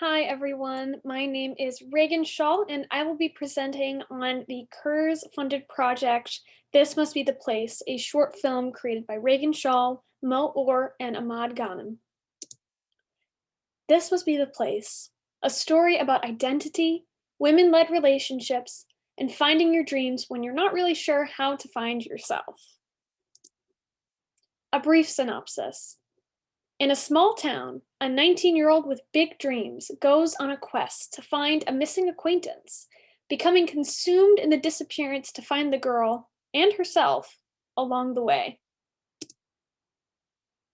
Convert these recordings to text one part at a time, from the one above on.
Hi everyone, my name is Reagan Shull and I will be presenting on the CURS funded project This Must Be the Place, a short film created by Reagan Shull, Mo Orr, and Ahmad Ghanim. This Must Be the Place, a story about identity, women-led relationships, and finding your dreams when you're not really sure how to find yourself. A brief synopsis. In a small town, a 19-year-old with big dreams goes on a quest to find a missing acquaintance, becoming consumed in the disappearance to find the girl and herself along the way.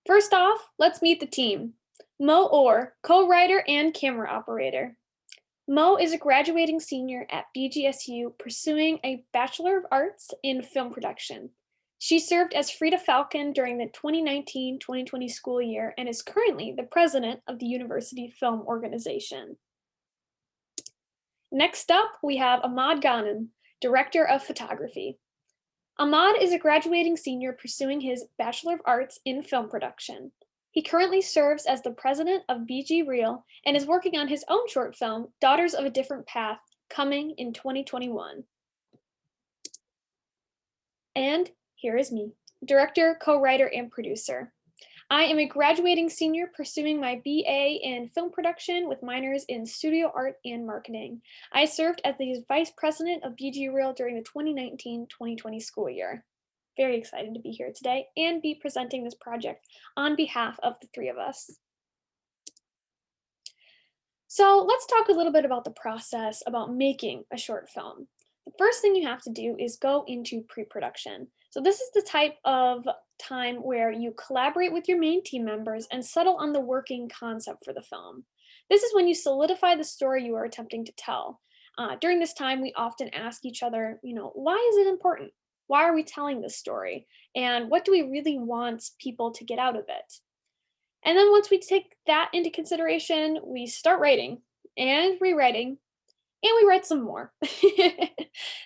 First off, let's meet the team. Mo Orr, co-writer and camera operator. Mo is a graduating senior at BGSU pursuing a Bachelor of Arts in Film Production. She served as Frida Falcon during the 2019-2020 school year and is currently the president of the University Film Organization. Next up, we have Ahmad Ghanim, director of photography. Ahmad is a graduating senior pursuing his Bachelor of Arts in Film Production. He currently serves as the president of BG Reel and is working on his own short film, Daughters of a Different Path, coming in 2021. And here is me, director, co-writer, and producer. I am a graduating senior pursuing my BA in film production with minors in studio art and marketing. I served as the vice president of BG Reel during the 2019-2020 school year. Very excited to be here today and be presenting this project on behalf of the three of us. So let's talk a little bit about the process about making a short film. The first thing you have to do is go into pre-production. So this is the type of time where you collaborate with your main team members and settle on the working concept for the film. This is when you solidify the story you are attempting to tell. During this time, we often ask each other, why is it important? Why are we telling this story? And what do we really want people to get out of it? And then once we take that into consideration, we start writing and rewriting, and we write some more.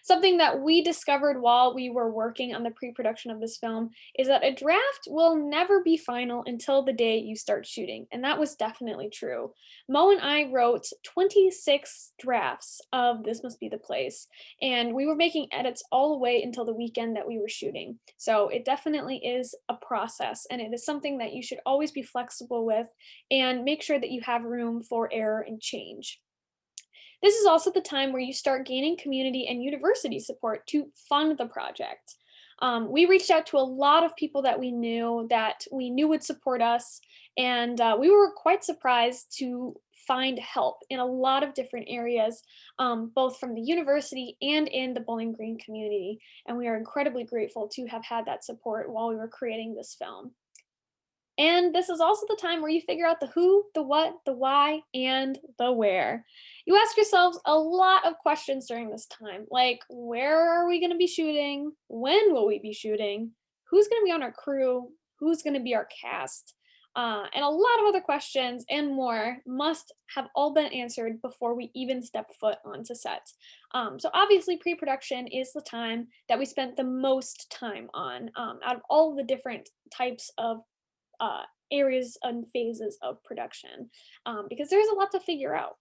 Something that we discovered while we were working on the pre-production of this film is that a draft will never be final until the day you start shooting, and that was definitely true. Mo and I wrote 26 drafts of This Must Be the Place, and we were making edits all the way until the weekend that we were shooting. So it definitely is a process, and it is something that you should always be flexible with and make sure that you have room for error and change. This is also the time where you start gaining community and university support to fund the project. We reached out to a lot of people that we knew would support us, and we were quite surprised to find help in a lot of different areas, both from the university and in the Bowling Green community. And we are incredibly grateful to have had that support while we were creating this film. And this is also the time where you figure out the who, the what, the why, and the where. You ask yourselves a lot of questions during this time, like where are we going to be shooting? When will we be shooting? Who's going to be on our crew? Who's going to be our cast? And a lot of other questions and more must have all been answered before we even step foot onto set. So obviously pre-production is the time that we spent the most time on out of all the different types of areas and phases of production, because there's a lot to figure out.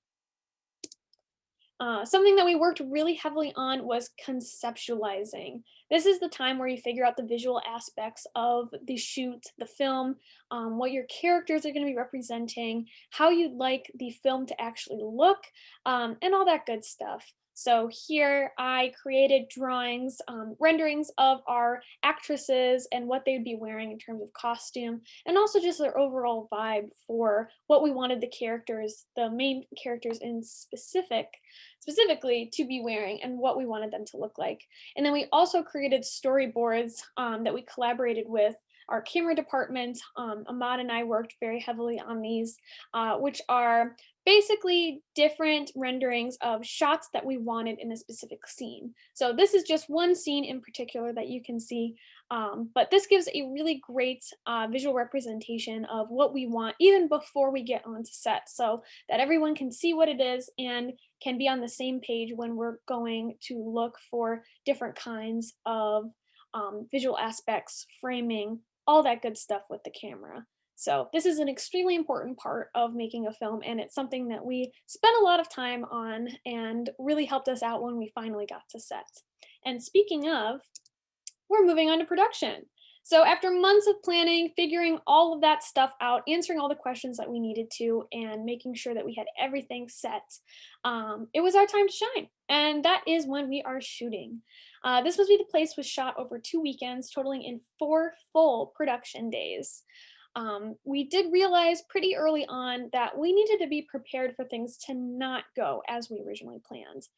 Something that we worked really heavily on was conceptualizing. This is the time where you figure out the visual aspects of the shoot, the film, what your characters are going to be representing, how you'd like the film to actually look, and all that good stuff. So here I created drawings, renderings of our actresses and what they'd be wearing in terms of costume, and also just their overall vibe for what we wanted the characters, the main characters in specifically to be wearing and what we wanted them to look like. And then we also created storyboards that we collaborated with our camera department. Ahmad and I worked very heavily on these, which are basically different renderings of shots that we wanted in a specific scene. So this is just one scene in particular that you can see, but this gives a really great visual representation of what we want even before we get onto set, so that everyone can see what it is and can be on the same page when we're going to look for different kinds of visual aspects, framing, all that good stuff with the camera. So this is an extremely important part of making a film, and it's something that we spent a lot of time on and really helped us out when we finally got to set. And speaking of, we're moving on to production. So after months of planning, figuring all of that stuff out, answering all the questions that we needed to, and making sure that we had everything set, it was our time to shine. And that is when we are shooting. This Must Be the Place was shot over 2 weekends, totaling in 4 full production days. We did realize pretty early on that we needed to be prepared for things to not go as we originally planned.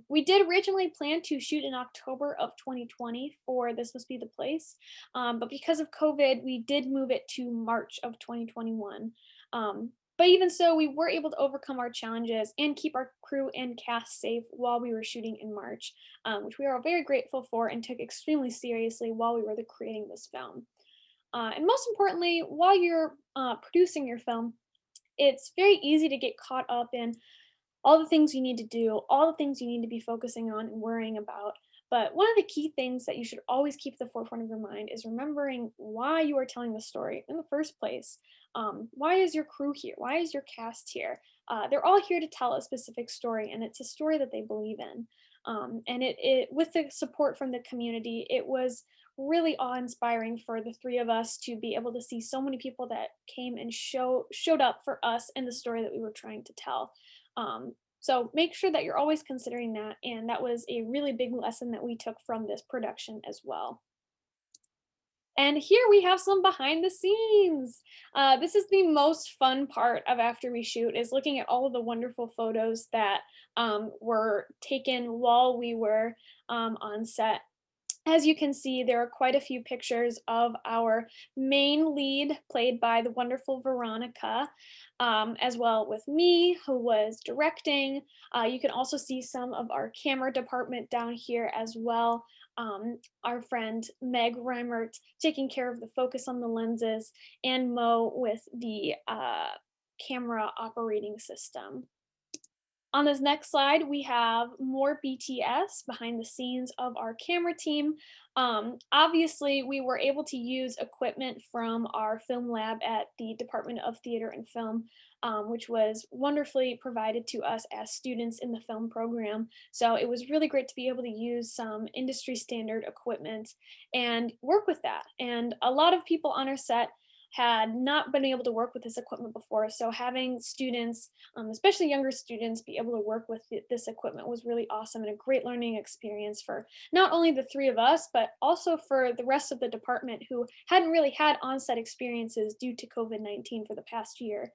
We did originally plan to shoot in October of 2020 for This Must Be the Place, but because of COVID, we did move it to March of 2021. But even so, we were able to overcome our challenges and keep our crew and cast safe while we were shooting in March, which we are very grateful for and took extremely seriously while we were creating this film. And most importantly, while you're producing your film, it's very easy to get caught up in all the things you need to do, all the things you need to be focusing on and worrying about. But one of the key things that you should always keep at the forefront of your mind is remembering why you are telling the story in the first place. Why is your crew here? Why is your cast here? They're all here to tell a specific story, and it's a story that they believe in. And with the support from the community, it was really awe-inspiring for the three of us to be able to see so many people that came and showed up for us and the story that we were trying to tell. So make sure that you're always considering that, and that was a really big lesson that we took from this production as well. And here we have some behind the scenes. This is the most fun part of after we shoot, is looking at all of the wonderful photos that were taken while we were on set. As you can see, there are quite a few pictures of our main lead, played by the wonderful Veronica, as well with me, who was directing. You can also see some of our camera department down here as well. Our friend Meg Reimert taking care of the focus on the lenses, and Mo with the camera operating system. On this next slide, we have more BTS behind the scenes of our camera team. Obviously, we were able to use equipment from our film lab at the Department of Theater and Film, which was wonderfully provided to us as students in the film program. So it was really great to be able to use some industry standard equipment and work with that. And a lot of people on our set had not been able to work with this equipment before. So having students, especially younger students, be able to work with this equipment was really awesome and a great learning experience for not only the three of us, but also for the rest of the department who hadn't really had on-set experiences due to COVID-19 for the past year.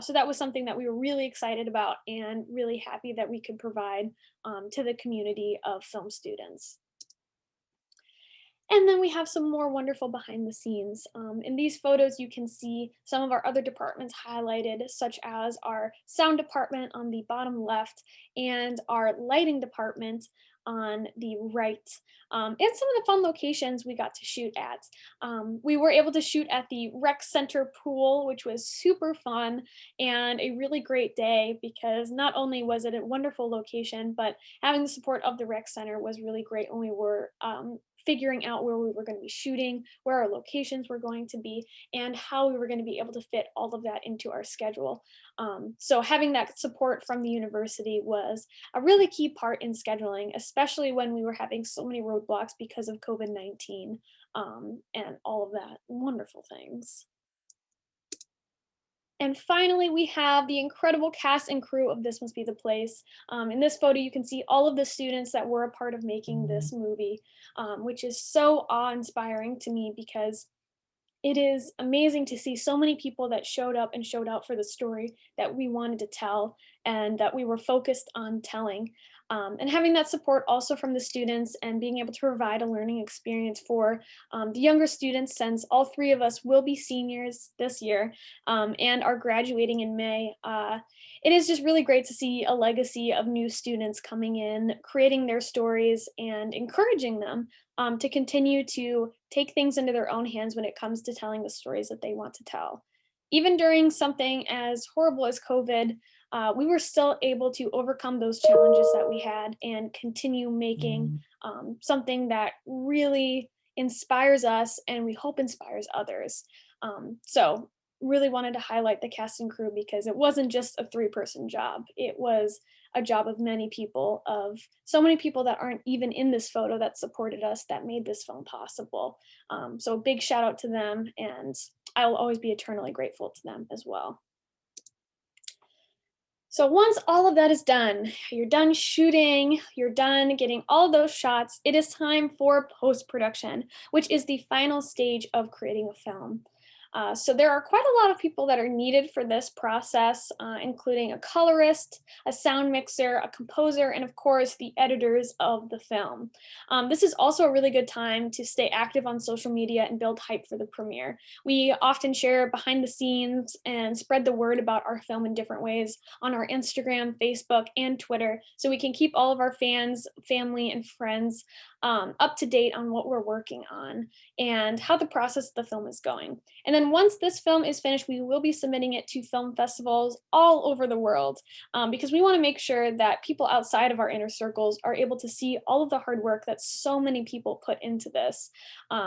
So that was something that we were really excited about and really happy that we could provide to the community of film students. And then we have some more wonderful behind the scenes. In these photos, you can see some of our other departments highlighted, such as our sound department on the bottom left and our lighting department on the right, and some of the fun locations we got to shoot at. We were able to shoot at the rec center pool, which was super fun and a really great day because not only was it a wonderful location, but having the support of the rec center was really great when we were figuring out where we were going to be shooting, where our locations were going to be, and how we were going to be able to fit all of that into our schedule. So having that support from the university was a really key part in scheduling, especially when we were having so many roadblocks because of COVID-19 and all of that wonderful things. And finally, we have the incredible cast and crew of This Must Be the Place. In this photo, you can see all of the students that were a part of making this movie, which is so awe-inspiring to me because it is amazing to see so many people that showed up and showed out for the story that we wanted to tell and that we were focused on telling. And having that support also from the students and being able to provide a learning experience for the younger students, since all three of us will be seniors this year and are graduating in May. It is just really great to see a legacy of new students coming in, creating their stories and encouraging them to continue to take things into their own hands when it comes to telling the stories that they want to tell. Even during something as horrible as COVID, we were still able to overcome those challenges that we had and continue making something that really inspires us and we hope inspires others. So really wanted to highlight the cast and crew because it wasn't just a 3-person job. It was a job of many people, of so many people that aren't even in this photo that supported us, that made this film possible. So a big shout out to them, and I will always be eternally grateful to them as well. So once all of that is done, you're done shooting, you're done getting all those shots, it is time for post-production, which is the final stage of creating a film. So there are quite a lot of people that are needed for this process, including a colorist, a sound mixer, a composer, and of course the editors of the film. This is also a really good time to stay active on social media and build hype for the premiere. We often share behind the scenes and spread the word about our film in different ways on our Instagram, Facebook, and Twitter, so we can keep all of our fans, family, and friends up to date on what we're working on and how the process of the film is going. And then once this film is finished, we will be submitting it to film festivals all over the world, because we want to make sure that people outside of our inner circles are able to see all of the hard work that so many people put into this.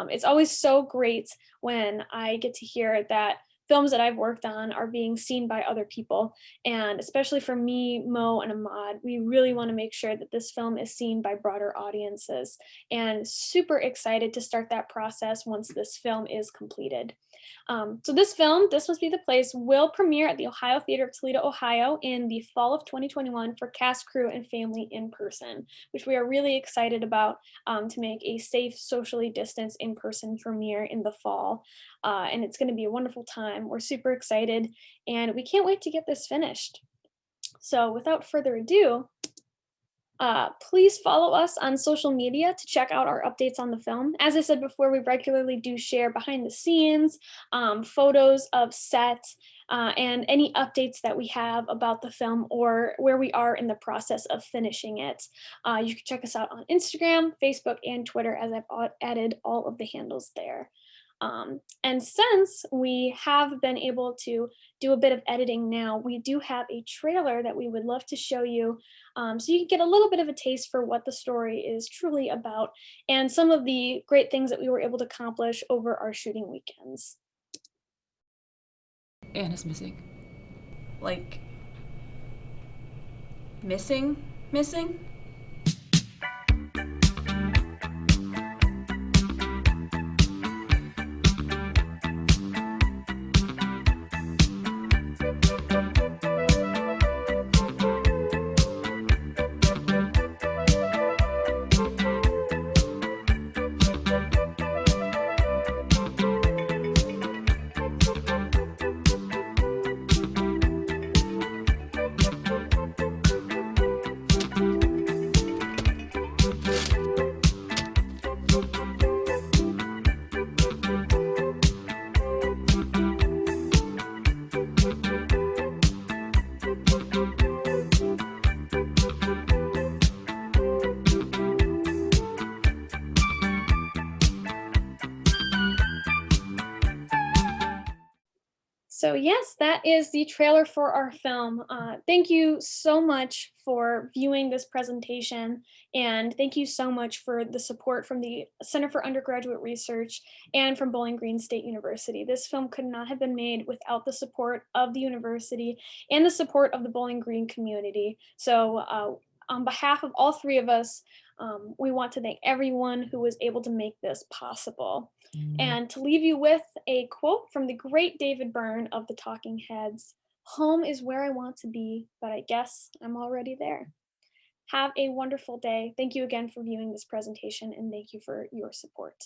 It's always so great when I get to hear that films that I've worked on are being seen by other people. And especially for me, Mo, and Ahmad, we really want to make sure that this film is seen by broader audiences, and super excited to start that process once this film is completed. So this film, This Must Be the Place, will premiere at the Ohio Theater of Toledo, Ohio in the fall of 2021 for cast, crew, and family in person, which we are really excited about, to make a safe, socially distanced in-person premiere in the fall. And it's going to be a wonderful time. We're super excited and we can't wait to get this finished. So without further ado, please follow us on social media to check out our updates on the film. As I said before, we regularly do share behind the scenes, photos of set, and any updates that we have about the film or where we are in the process of finishing it. You can check us out on Instagram, Facebook, and Twitter, as I've added all of the handles there. And since we have been able to do a bit of editing now, we do have a trailer that we would love to show you, so you can get a little bit of a taste for what the story is truly about and some of the great things that we were able to accomplish over our shooting weekends. Anna's missing. Like, missing? Missing? So yes, that is the trailer for our film. Thank you so much for viewing this presentation, and thank you so much for the support from the Center for Undergraduate Research and from Bowling Green State University. This film could not have been made without the support of the university and the support of the Bowling Green community. So on behalf of all three of us, we want to thank everyone who was able to make this possible. And to leave you with a quote from the great David Byrne of the Talking Heads: "Home is where I want to be, but I guess I'm already there." Have a wonderful day. Thank you again for viewing this presentation, and thank you for your support.